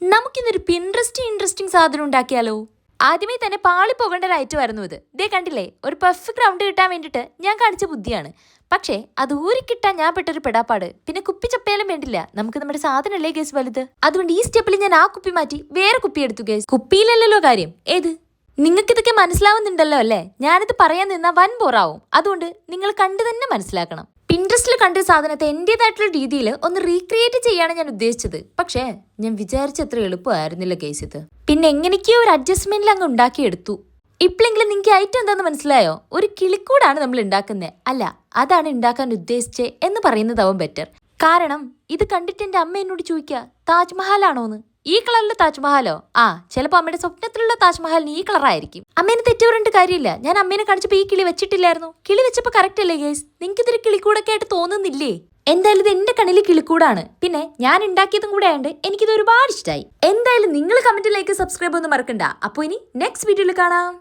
നമുക്കിന്നൊരു ഇൻട്രസ്റ്റിംഗ് സാധനം ഉണ്ടാക്കിയാലോ? ആദ്യമേ തന്നെ പാളി പോകേണ്ട ഒരു ഐറ്റമായിരുന്നു ഇത്. ദേ കണ്ടില്ലേ, ഒരു പെർഫെക്റ്റ് റൗണ്ട് കിട്ടാൻ വേണ്ടിയിട്ട് ഞാൻ കാണിച്ച ബുദ്ധിയാണ്. പക്ഷേ അത് ഊരിക്കിട്ടാൻ ഞാൻ പെട്ടൊരു പെടാപ്പാട്. പിന്നെ കുപ്പി ചപ്പയാലും വേണ്ടില്ല, നമുക്ക് നമ്മുടെ സാധനമല്ലേ കേസ് വലുത്. അതുകൊണ്ട് ഈ സ്റ്റെപ്പിൽ ഞാൻ ആ കുപ്പി മാറ്റി വേറെ കുപ്പി എടുത്തു കേസ്. കുപ്പിയിലല്ലല്ലോ കാര്യം, ഏത് നിങ്ങൾക്ക് ഇതൊക്കെ മനസ്സിലാവുന്നുണ്ടല്ലോ അല്ലേ? ഞാനിത് പറയാൻ നിന്നാൽ വൻ ബോറാവും. അതുകൊണ്ട് നിങ്ങൾ കണ്ടു തന്നെ മനസ്സിലാക്കണം. പിൻട്രസ്റ്റിൽ കണ്ട സാധനത്തെ എന്റേതായിട്ടുള്ള രീതിയിൽ ഒന്ന് റീക്രിയേറ്റ് ചെയ്യാണ് ഞാൻ ഉദ്ദേശിച്ചത്. പക്ഷേ ഞാൻ വിചാരിച്ചത്ര എളുപ്പമായിരുന്നില്ല കേസ് ഇത്. പിന്നെ എങ്ങനെയൊക്കെയോ ഒരു അഡ്ജസ്റ്റ്മെന്റിൽ അങ്ങ് ഉണ്ടാക്കിയെടുത്തു. ഇപ്പോഴെങ്കിലും നിങ്ങൾക്ക് ഐറ്റം എന്താണെന്ന് മനസ്സിലായോ? ഒരു കിളിക്കൂടാണ് നമ്മൾ ഉണ്ടാക്കുന്നത്. അല്ല, അതാണ് ഉണ്ടാക്കാൻ ഉദ്ദേശിച്ചേ എന്ന് പറയുന്നതാവും ബെറ്റർ. കാരണം ഇത് കണ്ടിട്ട് എന്റെ അമ്മ എന്നോട് ചോദിക്കുക, താജ്മഹലാണോന്ന്. ഈ കളറിലെ താജ്മഹലോ? ആ, ചിലപ്പോൾ അമ്മയുടെ സ്വപ്നത്തിലുള്ള താജ്മഹലിന് ഈ കളറായിരിക്കും. അമ്മേനെ തെറ്റി പറഞ്ഞിട്ട് കാര്യമില്ല. ഞാൻ അമ്മേനെ കാണിച്ചപ്പോൾ ഈ കിളി വെച്ചിട്ടില്ലായിരുന്നു. കിളി വെച്ചപ്പോൾ കറക്റ്റ് അല്ലേ ഗേസ്? നിങ്ങൾക്ക് ഇതൊരു കിളിക്കൂടൊക്കെ ആയിട്ട് തോന്നുന്നില്ലേ? എന്തായാലും ഇത് എന്റെ കണ്ണിൽ കിളിക്കൂടാണ്. പിന്നെ ഞാൻ ഉണ്ടാക്കിയതും കൂടെ ആയതുകൊണ്ട് എനിക്കിത് ഒരുപാട് ഇഷ്ടമായി. എന്തായാലും നിങ്ങൾ കമന്റിലേക്ക് സബ്സ്ക്രൈബ് ഒന്നും മറക്കണ്ട. അപ്പോൾ ഇനി നെക്സ്റ്റ് വീഡിയോയിൽ കാണാം.